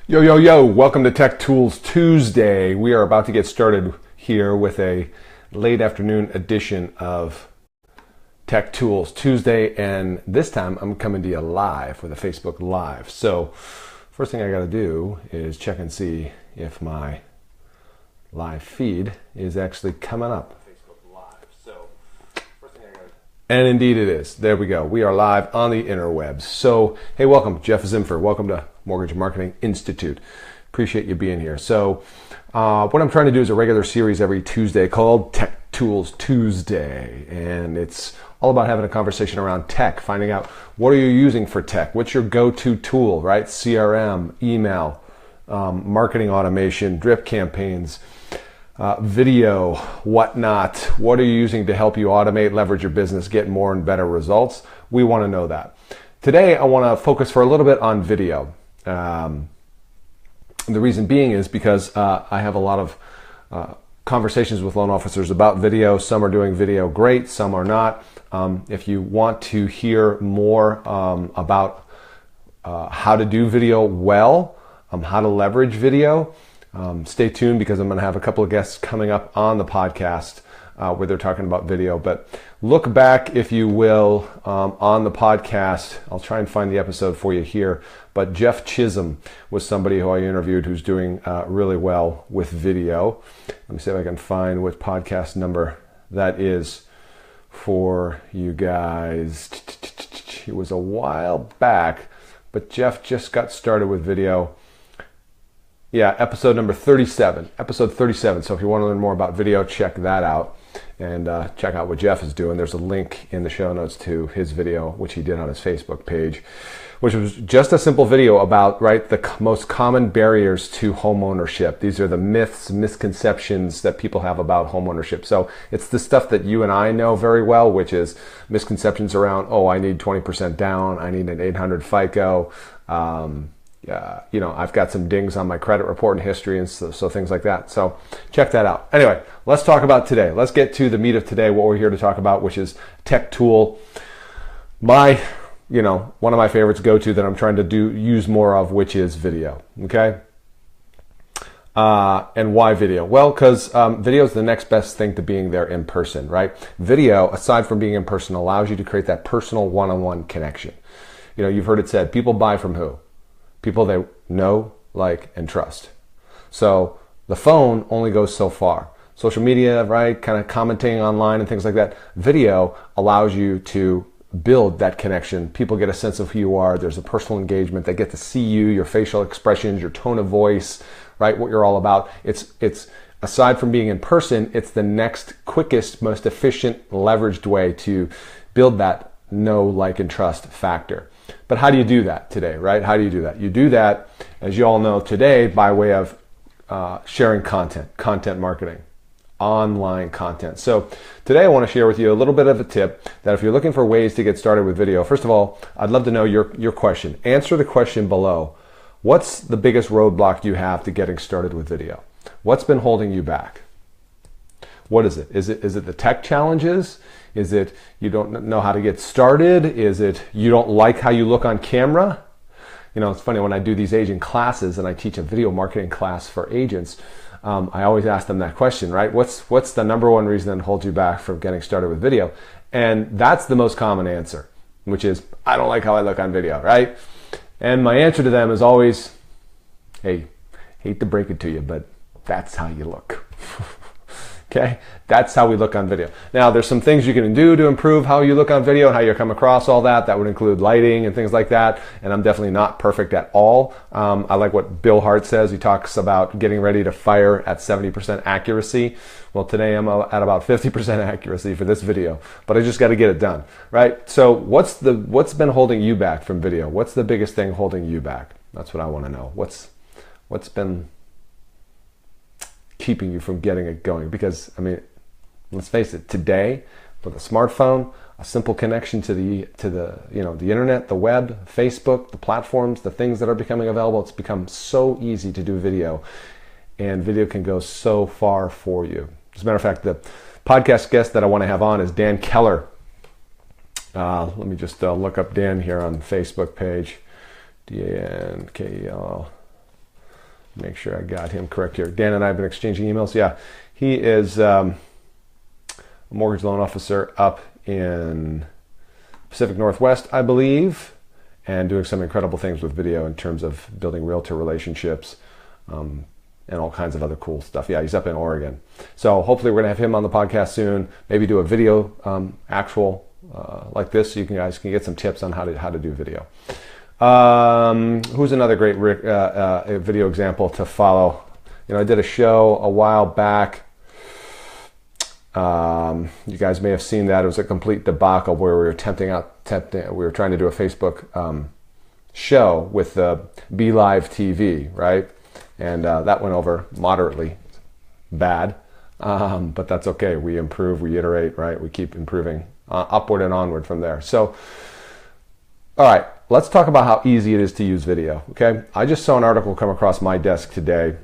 Yo, yo, yo, welcome to Tech Tools Tuesday. We are about to get started here with a late afternoon edition of Tech Tools Tuesday, and this time I'm coming to you live with a Facebook Live. So first thing I got to do is check and see if my live feed is actually coming up. And indeed it is. There we go. We are live on the interwebs. So, hey, welcome. Jeff Zimfer. Welcome to Mortgage Marketing Institute. Appreciate you being here. So, what I'm trying to do is a regular series every Tuesday called Tech Tools Tuesday. And it's all about having a conversation around tech, finding out what are you using for tech? What's your go-to tool, right? CRM, email, marketing automation, drip campaigns, video, whatnot. What are you using to help you automate, leverage your business, get more and better results? We want to know that. Today, I want to focus for a little bit on video. The reason being is because I have a lot of conversations with loan officers about video. Some are doing video great, some are not. If you want to hear more about how to do video well, how to leverage video, stay tuned because I'm going to have a couple of guests coming up on the podcast where they're talking about video. But look back, if you will, on the podcast. I'll try and find the episode for you here. But Jeff Chisholm was somebody who I interviewed who's doing really well with video. Let me see if I can find what podcast number that is for you guys. It was a while back, but Jeff just got started with video. Yeah, episode number 37. Episode 37. So if you want to learn more about video, check that out. And check out what Jeff is doing. There's a link in the show notes to his video, which he did on his Facebook page, which was just a simple video about, right, the most common barriers to home ownership. These are the myths, misconceptions that people have about home ownership. So it's the stuff that you and I know very well, which is misconceptions around, oh, I need 20% down, I need an 800 FICO, I've got some dings on my credit report and history and so things like that. So check that out. Anyway, let's talk about today. Let's get to the meat of today, what we're here to talk about, which is tech tool. One of my favorites go-to that I'm trying to use more of, which is video. Okay. And why video? Well, because video is the next best thing to being there in person, right? Video, aside from being in person, allows you to create that personal one-on-one connection. You've heard it said, people buy from who? People they know, like, and trust. So the phone only goes so far. Social media, right, kind of commenting online and things like that. Video allows you to build that connection. People get a sense of who you are. There's a personal engagement. They get to see you, your facial expressions, your tone of voice, right, what you're all about. It's aside from being in person, it's the next quickest, most efficient, leveraged way to build that know, like, and trust factor. But how do you do that today, right? How do you do that? You do that, as you all know today, by way of sharing content marketing, online content. So today I want to share with you a little bit of a tip that if you're looking for ways to get started with video, first of all, I'd love to know your question. Answer the question below. What's the biggest roadblock you have to getting started with video? What's been holding you back? What is it? Is it the tech challenges? Is it you don't know how to get started? Is it you don't like how you look on camera? It's funny when I do these agent classes and I teach a video marketing class for agents, I always ask them that question, right? What's the number one reason that holds you back from getting started with video? And that's the most common answer, which is, I don't like how I look on video, right? And my answer to them is always, hey, hate to break it to you, but that's how you look. Okay, that's how we look on video. Now, there's some things you can do to improve how you look on video and how you come across all that. That would include lighting and things like that. And I'm definitely not perfect at all. I like what Bill Hart says. He talks about getting ready to fire at 70% accuracy. Well, today I'm at about 50% accuracy for this video, but I just got to get it done, right? So what's been holding you back from video? What's the biggest thing holding you back? That's what I want to know. What's been keeping you from getting it going? Because let's face it, today with a smartphone, a simple connection to the internet, the web, Facebook, the platforms, the things that are becoming available, it's become so easy to do video, and video can go so far for you. As a matter of fact, the podcast guest that I want to have on is Dan Keller. Let me just look up Dan here on the Facebook page. DANKEL. Make sure I got him correct here. Dan and I have been exchanging emails. Yeah, he is a mortgage loan officer up in Pacific Northwest, I believe, and doing some incredible things with video in terms of building realtor relationships and all kinds of other cool stuff. Yeah, he's up in Oregon. So hopefully we're going to have him on the podcast soon. Maybe do a video actual like this so you guys can get some tips on how to do video. Who's another great video example to follow? I did a show a while back. You guys may have seen that. It was a complete debacle where we were we were trying to do a Facebook show with the Be Live TV, right? And that went over moderately bad, but that's okay. We improve, we iterate, right? We keep improving upward and onward from there. So, all right, let's talk about how easy it is to use video, okay? I just saw an article come across my desk today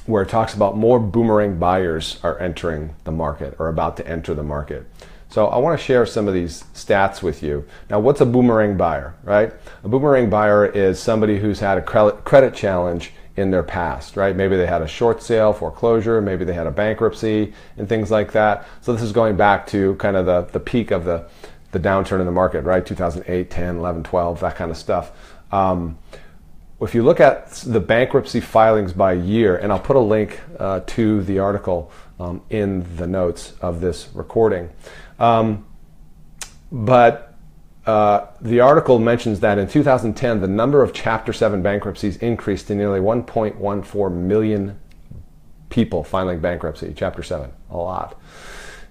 where it talks about more boomerang buyers are entering the market or about to enter the market. So I want to share some of these stats with you. Now, what's a boomerang buyer, right? A boomerang buyer is somebody who's had a credit challenge in their past, right? Maybe they had a short sale, foreclosure, maybe they had a bankruptcy and things like that. So this is going back to kind of the peak of the downturn in the market, right? 2008, 10, 11, 12, that kind of stuff. If you look at the bankruptcy filings by year, and I'll put a link to the article in the notes of this recording. But the article mentions that in 2010, the number of Chapter 7 bankruptcies increased to nearly 1.14 million people filing bankruptcy, Chapter 7, a lot.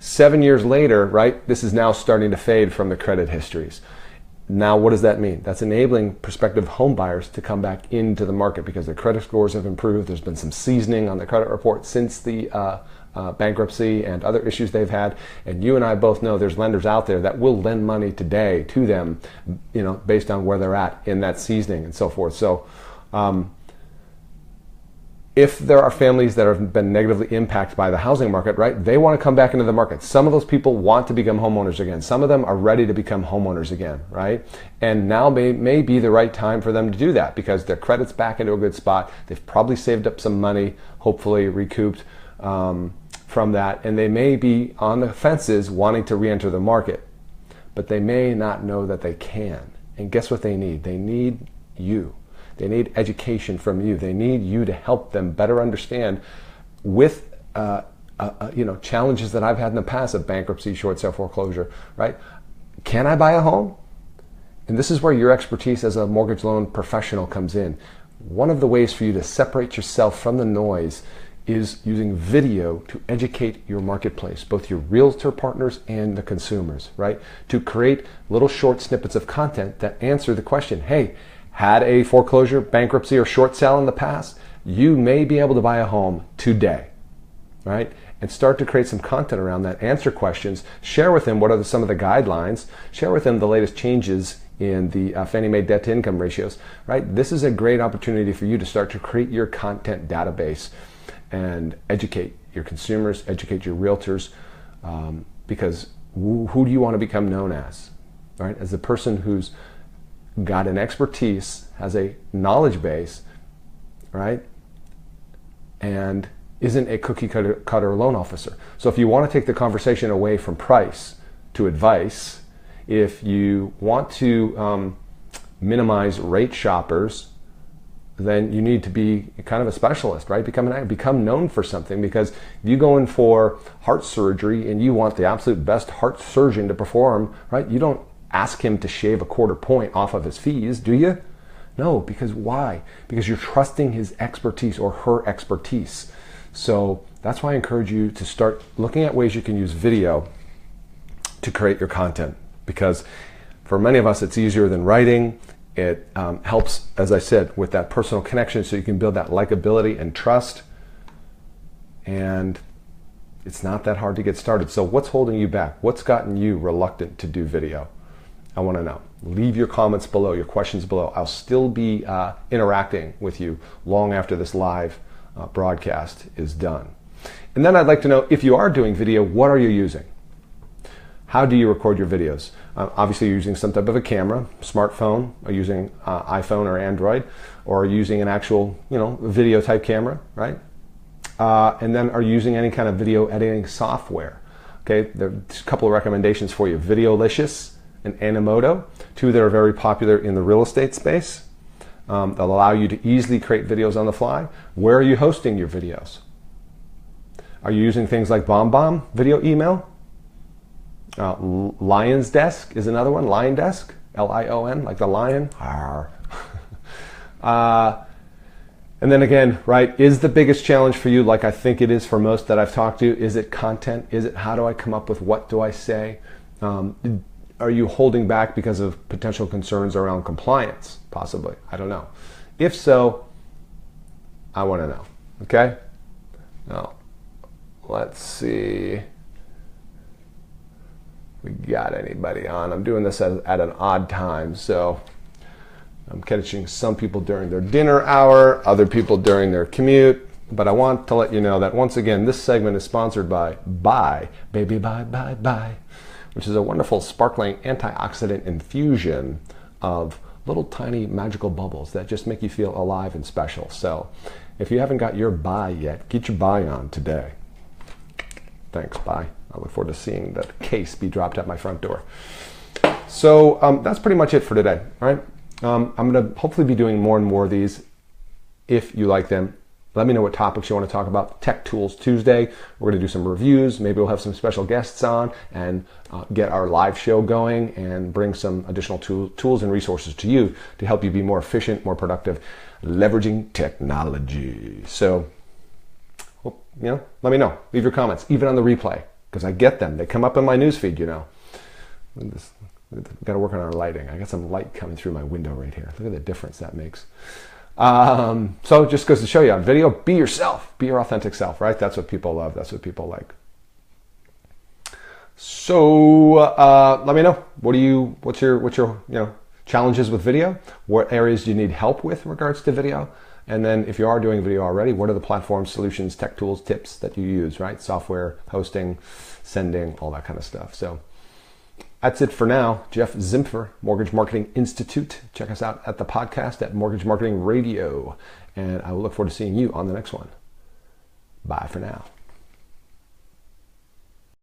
7 years later, right, this is now starting to fade from the credit histories. Now, what does that mean? That's enabling prospective home buyers to come back into the market because their credit scores have improved. There's been some seasoning on the credit report since the bankruptcy and other issues they've had. And you and I both know there's lenders out there that will lend money today to them, based on where they're at in that seasoning and so forth. So if there are families that have been negatively impacted by the housing market, right, they want to come back into the market. Some of those people want to become homeowners again. Some of them are ready to become homeowners again, right? And now may be the right time for them to do that because their credit's back into a good spot. They've probably saved up some money, hopefully recouped from that, and they may be on the fences wanting to re-enter the market, but they may not know that they can. And guess what they need? They need you. They need education from you. They need you to help them better understand with challenges that I've had in the past of bankruptcy, short sale foreclosure, right? Can I buy a home? And this is where your expertise as a mortgage loan professional comes in. One of the ways for you to separate yourself from the noise is using video to educate your marketplace, both your realtor partners and the consumers, right? To create little short snippets of content that answer the question, hey, had a foreclosure, bankruptcy, or short sale in the past, you may be able to buy a home today, right? And start to create some content around that, answer questions, share with them what are some of the guidelines, share with them the latest changes in the Fannie Mae debt to income ratios, right? This is a great opportunity for you to start to create your content database and educate your consumers, educate your realtors, because who do you want to become known as, right? As the person who's got an expertise, has a knowledge base, right? And isn't a cookie cutter loan officer. So if you want to take the conversation away from price to advice, if you want to minimize rate shoppers, then you need to be kind of a specialist, right? Become known for something, because if you go in for heart surgery and you want the absolute best heart surgeon to perform, right? You don't ask him to shave a quarter point off of his fees, do you? No, because why? Because you're trusting his expertise or her expertise. So that's why I encourage you to start looking at ways you can use video to create your content, because for many of us, it's easier than writing. It helps, as I said, with that personal connection, so you can build that likability and trust. And it's not that hard to get started. So what's holding you back? What's gotten you reluctant to do video? I want to know. Leave your comments below, your questions below. I'll still be interacting with you long after this live broadcast is done. And then I'd like to know, if you are doing video, what are you using? How do you record your videos? Obviously, you're using some type of a camera, smartphone, or using iPhone or Android, or using an actual, video type camera, right? And then are using any kind of video editing software. Okay, there's a couple of recommendations for you: Videolicious and Animoto, two that are very popular in the real estate space. They'll allow you to easily create videos on the fly. Where are you hosting your videos? Are you using things like BombBomb video email? Lion's Desk is another one. Lion Desk, Lion, like the lion. And then again, right, is the biggest challenge for you, like I think it is for most that I've talked to, is it content? Is it how do I come up with what do I say? Are you holding back because of potential concerns around compliance? Possibly. I don't know. If so, I want to know. Okay? Now, let's see. We got anybody on? I'm doing this at an odd time, so I'm catching some people during their dinner hour, other people during their commute. But I want to let you know that once again, this segment is sponsored by Bai, Baby Bye Bye Bye, which is a wonderful sparkling antioxidant infusion of little tiny magical bubbles that just make you feel alive and special. So if you haven't got your Bai yet, get your Bai on today. Thanks, Bai. I look forward to seeing the case be dropped at my front door. So that's pretty much it for today, all right? I'm going to hopefully be doing more and more of these. If you like them, let me know what topics you want to talk about. Tech Tools Tuesday, we're going to do some reviews. Maybe we'll have some special guests on and get our live show going and bring some additional tools and resources to you to help you be more efficient, more productive, leveraging technology. So, let me know. Leave your comments, even on the replay, because I get them. They come up in my newsfeed, We've got to work on our lighting. I got some light coming through my window right here. Look at the difference that makes. So it just goes to show you on video, be yourself, be your authentic self, right? That's what people love. That's what people like. So let me know. What's your challenges with video? What areas do you need help with in regards to video? And then if you are doing video already, what are the platforms, solutions, tech tools, tips that you use, right? Software, hosting, sending, all that kind of stuff. So that's it for now. Jeff Zimpfer, Mortgage Marketing Institute. Check us out at the podcast at Mortgage Marketing Radio. And I will look forward to seeing you on the next one. Bye for now.